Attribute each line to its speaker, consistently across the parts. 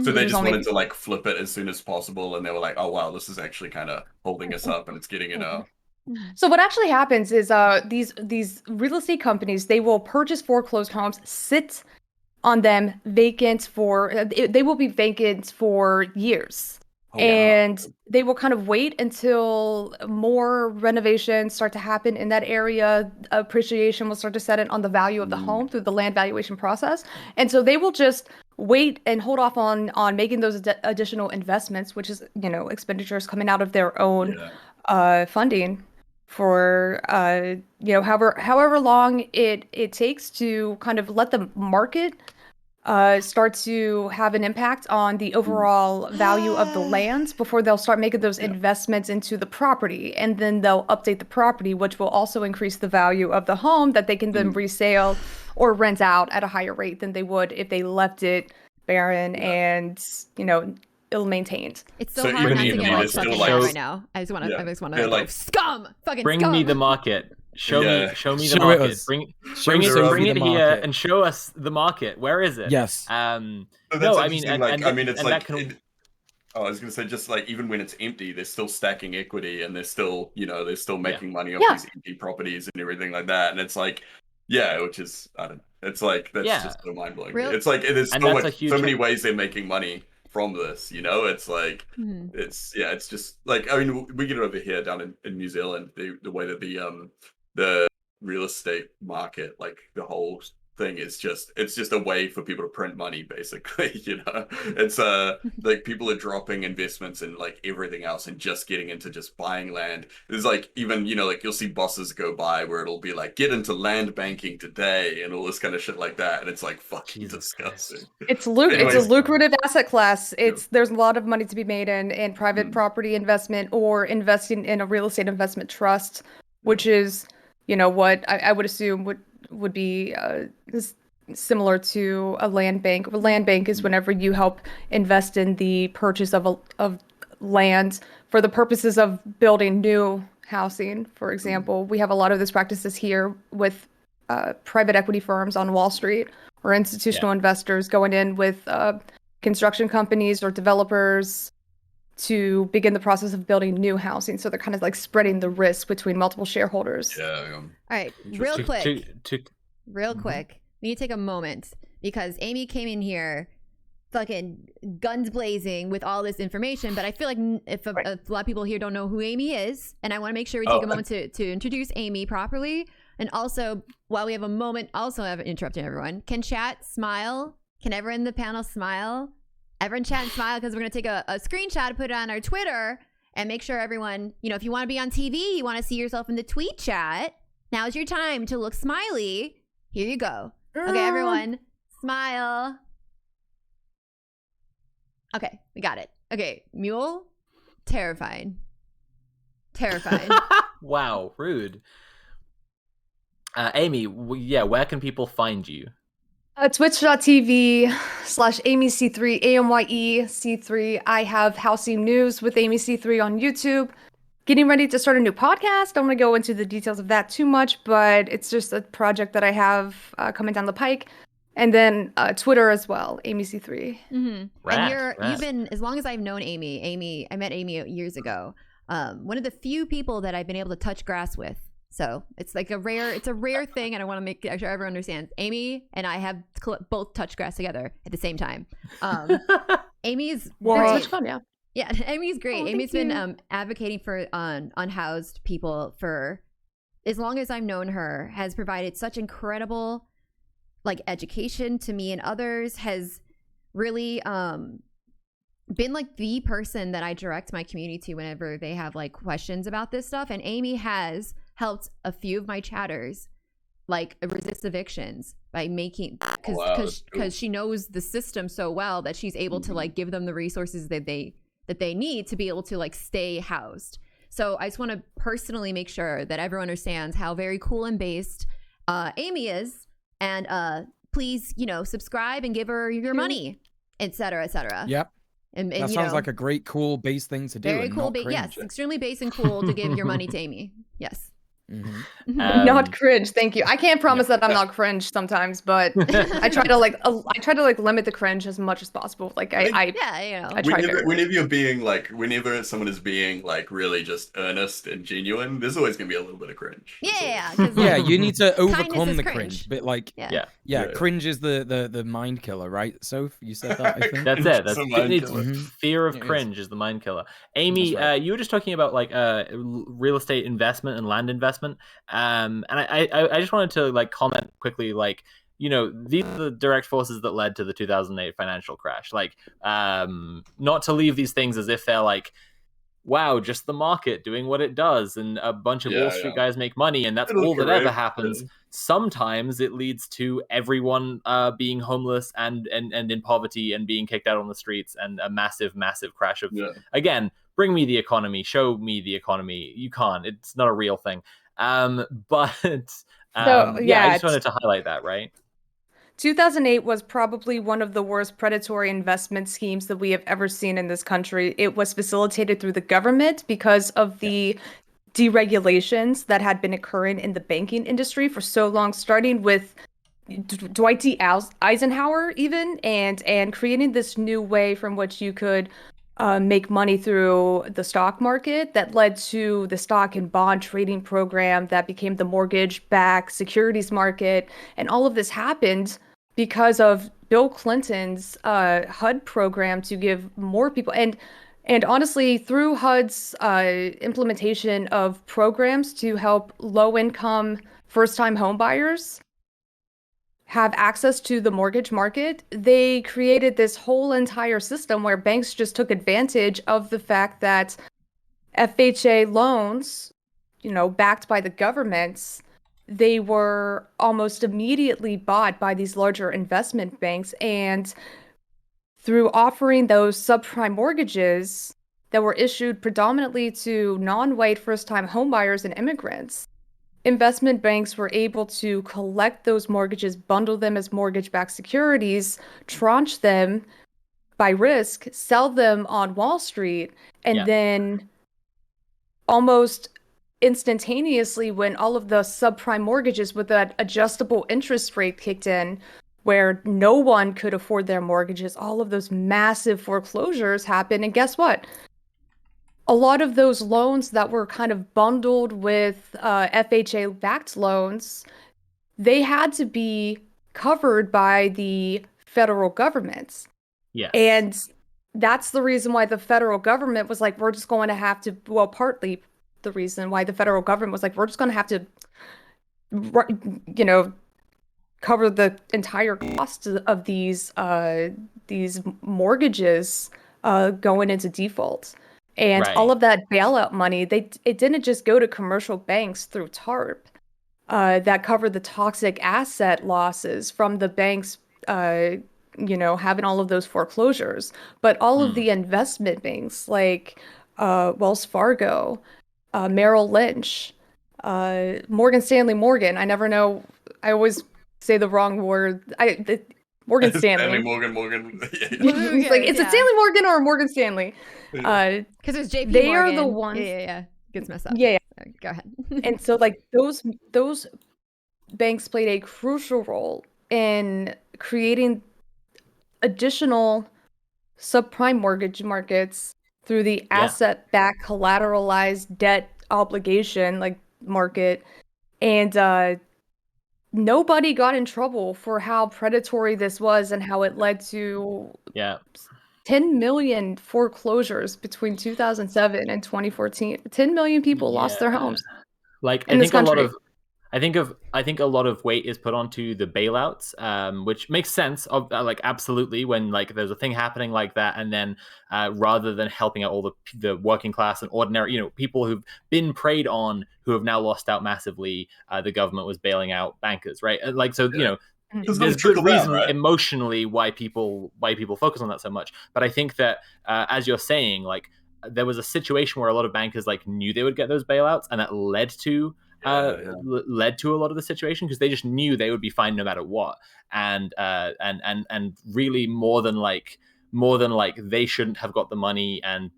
Speaker 1: So they
Speaker 2: It was
Speaker 1: just
Speaker 2: only-
Speaker 1: wanted to like flip it as soon as possible, and they were like, "Oh wow, this is actually kind of holding us up, and it's getting
Speaker 2: So what actually happens is these real estate companies, they will purchase foreclosed homes, sit on them vacant for they will be vacant for years.
Speaker 1: Oh, wow.
Speaker 2: And they will kind of wait until more renovations start to happen in that area. Appreciation will start to set in on the value of the home through the land valuation process. And so they will just wait and hold off on making those additional investments, which is, expenditures coming out of their own funding for however long it takes to kind of let the market start to have an impact on the overall value of the land before they'll start making those investments into the property. And then they'll update the property, which will also increase the value of the home that they can then resale or rent out at a higher rate than they would if they left it barren and, ill-maintained.
Speaker 3: It's so hard not to get like fucking
Speaker 1: still,
Speaker 3: mad
Speaker 1: like-
Speaker 3: right now. I just want to
Speaker 1: They're
Speaker 3: go,
Speaker 1: like-
Speaker 3: scum! Fucking
Speaker 4: Bring
Speaker 3: scum!
Speaker 4: me the market. Show me the
Speaker 5: Show it
Speaker 4: market.
Speaker 5: us.
Speaker 4: Bring
Speaker 5: Show
Speaker 4: it
Speaker 5: Sophie the
Speaker 4: here
Speaker 5: market.
Speaker 4: and show us the market. Where is it?
Speaker 5: Yes.
Speaker 1: So
Speaker 4: No,
Speaker 1: that's
Speaker 4: I mean,
Speaker 1: interesting, it's
Speaker 4: and
Speaker 1: like
Speaker 4: that can.
Speaker 1: I was gonna say, just like even when it's empty, they're still stacking equity, and they're still, they're still making money off these empty properties and everything like that. And it's like, which is, I don't. It's like that's just so mind blowing. It's like there's
Speaker 4: And
Speaker 1: so
Speaker 4: that's
Speaker 1: much,
Speaker 4: a huge-
Speaker 1: so many ways they're making money from this. It's like it's just like, I mean, we get it over here down in New Zealand, the way that the real estate market, like the whole thing is it's just a way for people to print money, basically. It's like people are dropping investments and like everything else and just getting into just buying land. There's like even like you'll see buses go by where it'll be like, get into land banking today and all this kind of shit like that, and it's like fucking disgusting.
Speaker 2: It's a lucrative asset class. There's a lot of money to be made in private property investment or investing in a real estate investment trust, which is what I would assume would be similar to a land bank. A land bank is whenever you help invest in the purchase of land for the purposes of building new housing. For example, we have a lot of those practices here with private equity firms on Wall Street or institutional investors going in with construction companies or developers to begin the process of building new housing. So they're kind of like spreading the risk between multiple shareholders.
Speaker 3: All right, real quick. We need to take a moment because Amy came in here fucking guns blazing with all this information, but I feel like if a lot of people here don't know who Amy is, and I want to make sure we take a moment to introduce Amy properly. And also, while we have a moment, also I haven't interrupted everyone. Can chat smile? Can everyone in the panel smile? Everyone chat and smile because we're going to take a screenshot and put it on our Twitter and make sure everyone, if you want to be on TV, you want to see yourself in the tweet chat, now's your time to look smiley. Here you go. Okay, everyone, smile. Okay, we got it. Okay, Muel, terrifying.
Speaker 4: Wow, rude. Amy, where can people find you?
Speaker 2: Twitch.tv/AmyeC3, AmyeC3. I have housing news with AmyeC3 on YouTube. Getting ready to start a new podcast. Don't want to go into the details of that too much, but it's just a project that I have coming down the pike. And then Twitter as well, AmyeC3.
Speaker 3: And you've been, as long as I've known Amy, I met Amy years ago. One of the few people that I've been able to touch grass with. So it's like a rare thing, and I want to make sure everyone understands. Amy and I have both touched grass together at the same time. Amy's
Speaker 2: much fun, yeah.
Speaker 3: Yeah, Amy's great.
Speaker 2: Oh,
Speaker 3: Amy's been advocating for unhoused people for as long as I've known her. Has provided such incredible like education to me and others. Has really been like the person that I direct my community to whenever they have like questions about this stuff. And Amy has helped a few of my chatters like resist evictions by making because she knows the system so well that she's able to like give them the resources that they need to be able to like stay housed. So I just want to personally make sure that everyone understands how very cool and based Amy is, and please subscribe and give her your money, etc., etc.
Speaker 5: Yep.
Speaker 3: And
Speaker 5: that sounds like a great, cool base thing to do.
Speaker 3: Very cool, yes, extremely base and cool to give your money to Amy. Yes.
Speaker 2: Not cringe, thank you. I can't promise that I'm not cringe sometimes, but I try to limit the cringe as much as possible. Like I try
Speaker 1: whenever you're being like, whenever someone is being like really just earnest and genuine, there's always gonna be a little bit of cringe.
Speaker 5: Yeah, you need to overcome the cringe. But like,
Speaker 4: yeah,
Speaker 5: cringe is the mind killer, right? Soph, you said that, I think.
Speaker 4: That's it. It's fear of cringe is the mind killer. Amy, right. You were just talking about like real estate investment and land investment. And I just wanted to like comment quickly, like, you know, these are the direct forces that led to the 2008 financial crash. Like, not to leave these things as if they're like, wow, just the market doing what it does, and a bunch of Wall Street guys make money, and that's all that ever happens. Sometimes it leads to everyone being homeless and in poverty and being kicked out on the streets, and a massive crash of again, bring me the economy, show me the economy. You can't. It's not a real thing. But I just wanted to highlight that, right?
Speaker 2: 2008 was probably one of the worst predatory investment schemes that we have ever seen in this country. It was facilitated through the government because of the deregulations that had been occurring in the banking industry for so long, starting with Dwight D. Eisenhower even, and creating this new way from which you could make money through the stock market that led to the stock and bond trading program that became the mortgage-backed securities market. And all of this happened because of Bill Clinton's HUD program to give more people, and honestly, through HUD's implementation of programs to help low-income first-time homebuyers have access to the mortgage market, they created this whole entire system where banks just took advantage of the fact that FHA loans, you know, backed by the governments, they were almost immediately bought by these larger investment banks. And through offering those subprime mortgages that were issued predominantly to non-white first-time homebuyers and immigrants, investment banks were able to collect those mortgages, bundle them as mortgage-backed securities, tranche them by risk, sell them on Wall Street, and then almost instantaneously, when all of the subprime mortgages with that adjustable interest rate kicked in, where no one could afford their mortgages, all of those massive foreclosures happened. And guess what? A lot of those loans that were kind of bundled with FHA-backed loans, they had to be covered by the federal government.
Speaker 4: Yes.
Speaker 2: And that's the reason why the federal government was like, we're just going to have to, well, partly the reason why the federal government was like, we're just going to have to, you know, cover the entire cost of these mortgages going into default. And all of that bailout money, it didn't just go to commercial banks through TARP that covered the toxic asset losses from the banks, you know, having all of those foreclosures, but all of the investment banks like Wells Fargo, Merrill Lynch, Morgan Stanley Morgan. I never know. I always say the wrong word. Morgan Stanley.
Speaker 1: Morgan.
Speaker 2: It's like, is it Stanley Morgan or Morgan Stanley?
Speaker 3: Because it's JP
Speaker 2: they
Speaker 3: Morgan.
Speaker 2: Are the ones.
Speaker 3: Yeah. Gets messed up.
Speaker 2: Yeah.
Speaker 3: Go ahead.
Speaker 2: And so, like, those banks played a crucial role in creating additional subprime mortgage markets through the asset-backed collateralized debt obligation like market, and nobody got in trouble for how predatory this was and how it led to 10 million foreclosures between 2007 and 2014. 10 million people lost their homes.
Speaker 4: Like, I think a lot of weight is put onto the bailouts, which makes sense. Like, absolutely, when like there's a thing happening like that, and then rather than helping out all the working class and ordinary, you know, people who've been preyed on, who have now lost out massively, the government was bailing out bankers, right? Like, so you know, there's good reason emotionally why people focus on that so much. But I think that as you're saying, like, there was a situation where a lot of bankers like knew they would get those bailouts, and that led to led to a lot of the situation, because they just knew they would be fine no matter what, and really more than more than like they shouldn't have got the money, and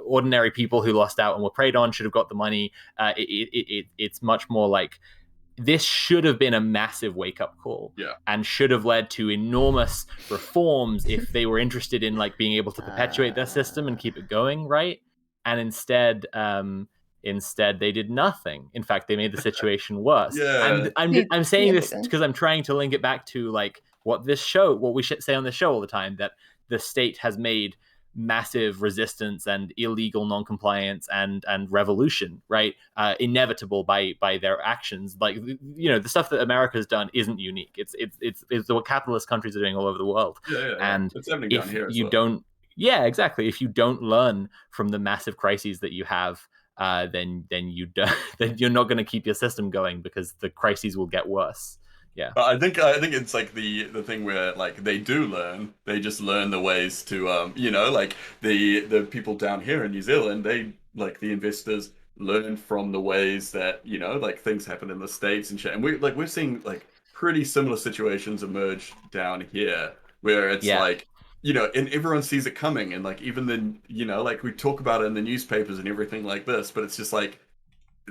Speaker 4: ordinary people who lost out and were preyed on should have got the money. It's much more like this should have been a massive wake-up call, and should have led to enormous reforms if they were interested in like being able to perpetuate their system and keep it going, right? And instead they did nothing. In fact, they made the situation worse. I'm saying this because I'm trying to link it back to like what we should say on this show all the time, that the state has made massive resistance and illegal non-compliance and revolution, right, inevitable by their actions. Like, the stuff that America's done isn't unique. It's what capitalist countries are doing all over the world. And
Speaker 1: it's happening down here as well.
Speaker 4: don't exactly, if you don't learn from the massive crises that you have, then you don't, then you're not going to keep your system going, because the crises will get worse. Yeah,
Speaker 1: but I think it's like the thing where like they do learn. They just learn the ways to like the people down here in New Zealand, they like the investors learn from the ways that like things happen in the States and shit. And we're seeing like pretty similar situations emerge down here, where it's like and everyone sees it coming, and like even the like we talk about it in the newspapers and everything like this, but it's just like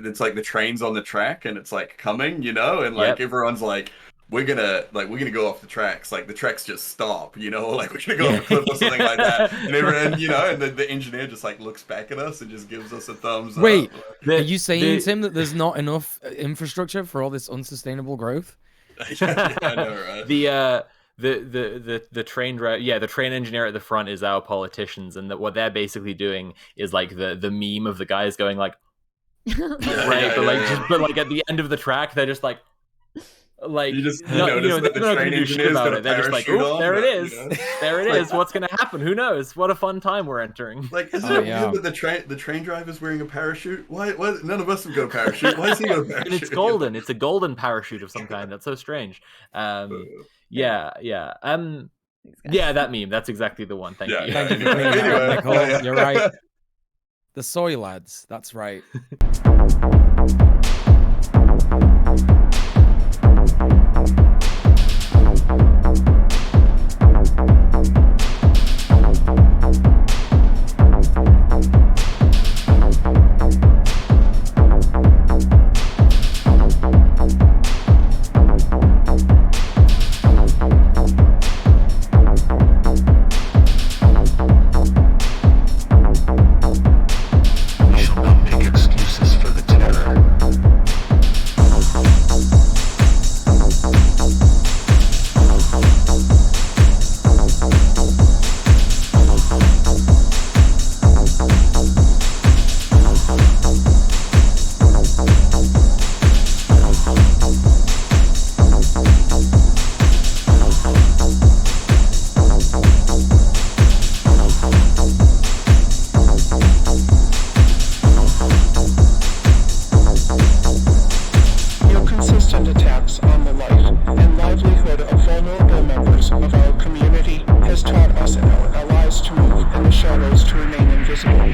Speaker 1: it's like the train's on the track and it's like coming, and like everyone's like, we're gonna go off the tracks, like the tracks just stop, or like we're gonna go off a cliff or something like that, and everyone, and the engineer just like looks back at us and just gives us a thumbs up.
Speaker 5: Wait, are you saying, Tim, that there's not enough infrastructure for all this unsustainable growth?
Speaker 1: I know, right?
Speaker 4: The train the train engineer at the front is our politicians, and that what they're basically doing is like the meme of the guys going like, but like at the end of the track, they're just like
Speaker 1: you just notice that the train engineer's got a
Speaker 4: they're just like,
Speaker 1: parachute on,
Speaker 4: there it is, there it is. What's gonna happen? Who knows? What a fun time we're entering.
Speaker 1: Like, isn't it weird that the train driver's wearing a parachute? Why none of us have got a parachute? Why is he got a parachute?
Speaker 4: And it's golden. It's a golden parachute of some kind. That's so strange. That meme. That's exactly the one. Thank you.
Speaker 5: Thank you for bringing that up, Nicole. You're right. The soy lads. That's right.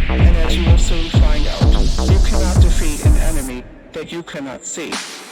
Speaker 6: And as you will soon find out, you cannot defeat an enemy that you cannot see.